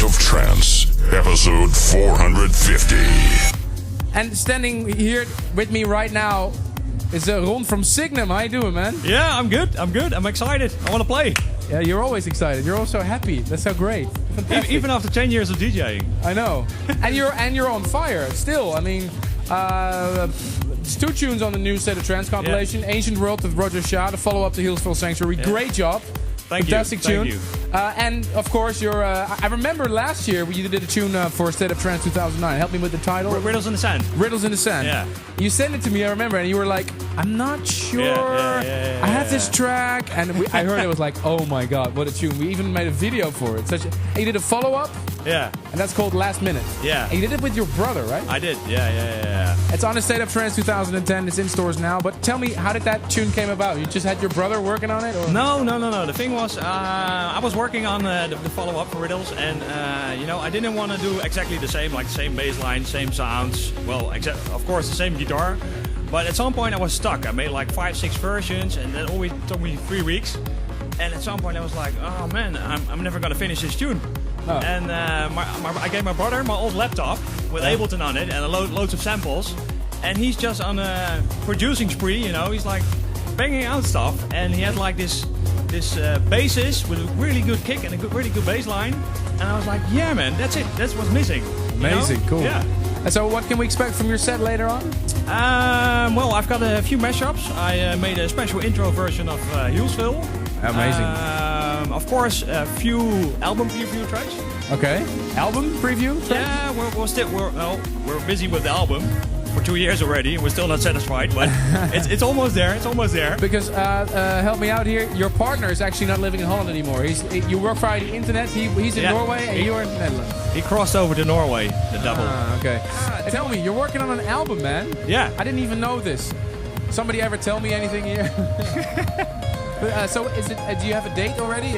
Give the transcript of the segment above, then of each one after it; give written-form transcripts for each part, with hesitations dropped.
State of Trance, episode 450. And standing here with me right now is Ron from Signum. How you doing, man? Yeah, I'm good. I'm excited. I want to play. Yeah, you're always excited. You're also happy. That's so great. Fantastic. Even after 10 years of DJing. I know. and you're on fire still. I mean, it's 2 tunes on the new State of Trance compilation. Yeah. Ancient World with Roger Shah, the follow-up to Hillsville Sanctuary. Yeah. Great job. Fantastic tune. Thank you. And of course, I remember last year you did a tune for State of Trance 2009. Help me with the title. Riddles in the Sand. Riddles in the Sand. Yeah. You sent it to me, I remember, and you were like, I'm not sure. I have this track. And I heard it was like, oh my god, what a tune. We even made a video for it. And you did a follow-up. Yeah. And that's called Last Minute. Yeah. And you did it with your brother, right? I did. Yeah. It's on the State of Trance 2010. It's in stores now. But tell me, how did that tune came about? You just had your brother working on it? Or? No. The thing was, I was working on the follow-up for Riddles, and I didn't want to do exactly the same, like same bass line, same sounds. Well, except of course the same guitar. But at some point I was stuck. I made like 5-6 versions, and it always took me 3 weeks. And at some point I was like, oh man, I'm never gonna finish this tune. Oh. And I gave my brother my old laptop with Ableton on it and loads of samples, and he's just on a producing spree. He's like banging out stuff, and he had like this bassist with a really good kick and a really good bass line, and I was like, yeah man, that's it, that's what's missing. Amazing. Cool. Yeah. And so what can we expect from your set later on? Well, I've got a few mashups. I made a special intro version of Hillsville. Amazing. Of course, a few album preview tracks. Okay. Album preview tracks? Yeah, we're busy with the album for 2 years already, and we're still not satisfied, but it's almost there. It's almost there. Because help me out here. Your partner is actually not living in Holland anymore. You work via the internet. He's in Norway, and you're in the Netherlands. He crossed over to Norway, the double. Okay. Tell me, you're working on an album, man. Yeah. I didn't even know this. Somebody ever tell me anything here? So is it? Do you have a date already?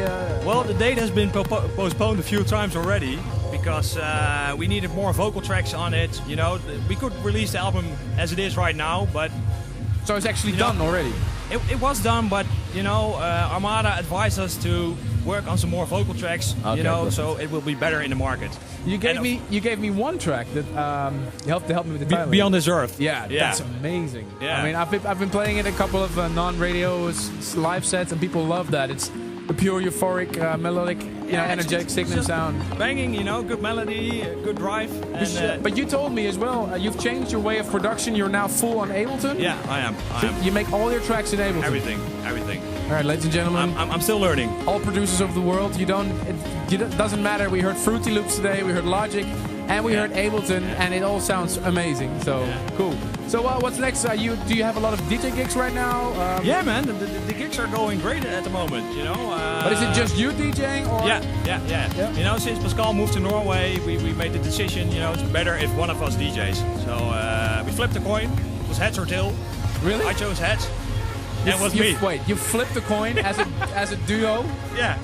Well, the date has been postponed a few times already because we needed more vocal tracks on it. We could release the album as it is right now, but so it's actually done already. It was done, but Armada advised us to work on some more vocal tracks. Okay, so it will be better in the market. You gave me one track that helped me with the title. Beyond This Earth. Yeah, that's amazing. Yeah. I mean, I've been playing it a couple of non-radio live sets, and people love that. It's the pure euphoric, melodic, energetic Signum sound. Banging, good melody, good drive. And, but you told me as well, you've changed your way of production. You're now full on Ableton. Yeah, I am. You make all your tracks in Ableton. Everything. All right, ladies and gentlemen. I'm still learning. All producers of the world, it doesn't matter. We heard Fruity Loops today, we heard Logic, and we heard Ableton, and it all sounds amazing. So cool. So what's next? Do you have a lot of DJ gigs right now? Yeah, man. The gigs are going great at the moment. But is it just you DJing? Or? Yeah. Since Pascal moved to Norway, we made the decision. It's better if one of us DJs. So we flipped a coin. It was heads or tail. Really? I chose heads. That was me. Wait, you flipped a coin as a duo? Yeah.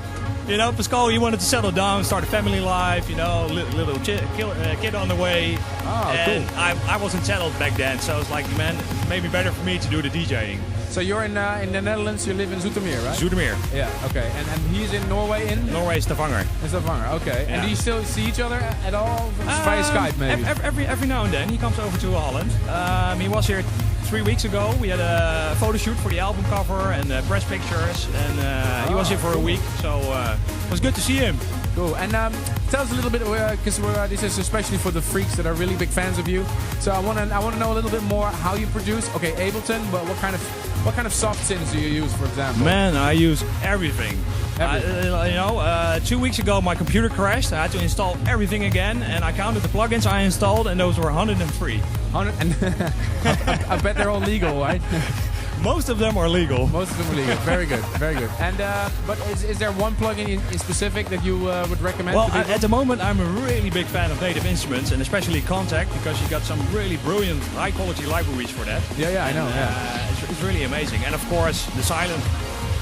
Pascal, he wanted to settle down, start a family life, little kid on the way. Oh, and cool. I wasn't settled back then, so I was like, man, it may be better for me to do the DJing. So you're in the Netherlands, you live in Zoetermeer, right? Zoetermeer. Yeah, okay. And he's in Norway Norway, Stavanger. In Stavanger, okay. Yeah. And do you still see each other at all? Via Skype, maybe? Every now and then, he comes over to Holland. He was here 3 weeks ago. We had a photo shoot for the album cover and press pictures, and he was here for a week, so it was good to see him. Cool. And tell us a little bit, because this is especially for the freaks that are really big fans of you. So I want to know a little bit more how you produce. Okay, Ableton, but what kind of soft synths do you use, for example? Man, I use everything. 2 weeks ago my computer crashed. I had to install everything again, and I counted the plugins I installed, and those were 103. I bet they're all legal, right? Most of them are legal. Most of them are legal. Very good, very good. And but is there one plugin in specific that you would recommend? Well, at the moment I'm a really big fan of Native Instruments, and especially Contact, because you got some really brilliant, high-quality libraries for that. Yeah, I know. It's really amazing. And of course, the silent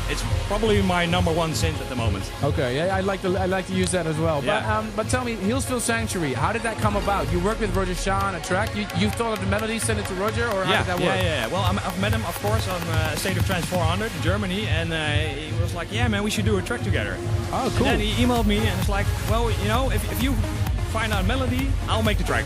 it's probably my number one synth at the moment. Okay, yeah, I like to use that as well. Yeah. But tell me, Hillsville Sanctuary, how did that come about? You worked with Roger Shah on a track. You thought of the melody, sent it to Roger, or how did that work? Yeah. Well, I've met him, of course, on State of Trance 400 in Germany, and he was like, "Yeah, man, we should do a track together." Oh, cool. And then he emailed me, and it's like, "Well, you know, if you find out melody, I'll make the track."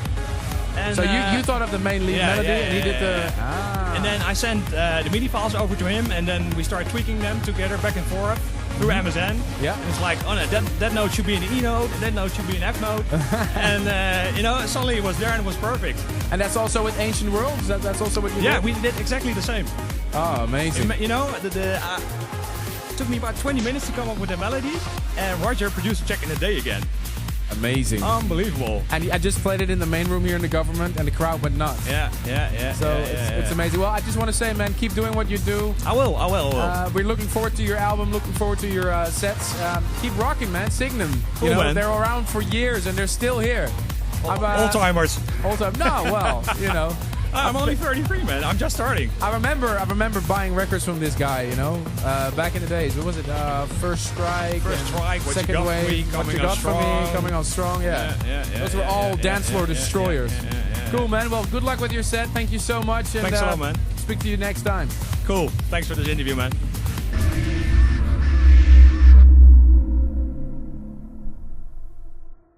And, so you thought of the main lead melody, and he did the. Ah. And then I sent the MIDI files over to him, and then we started tweaking them together back and forth through MSN. Yeah. And it's like, oh no, that note should be an E note, and that note should be an F note, and you know, suddenly it was there and it was perfect. And that's also with Ancient Worlds. That's also what you did. Yeah, we did exactly the same. Oh, amazing. You know, it took me about 20 minutes to come up with the melody, and Roger produced a track in a day again. Amazing. Unbelievable. And I just played it in the main room here in the government, and the crowd went nuts. Yeah. So it's amazing. Well, I just want to say, man, keep doing what you do. I will. We're looking forward to your album, looking forward to your sets. Keep rocking, man. Signum. Cool, you know, man. They're around for years, and they're still here. Old timers. Old time. No, well, you know. I'm only 33, man. I'm just starting. I remember buying records from this guy, you know, back in the days. What was it? First Strike, What Second You Got Wave, For Me, What You Got For Me, Coming On Strong, yeah. Those were all dance floor destroyers. Cool, man. Well, good luck with your set. Thank you so much. And, Thanks a lot, man. Speak to you next time. Cool. Thanks for this interview, man.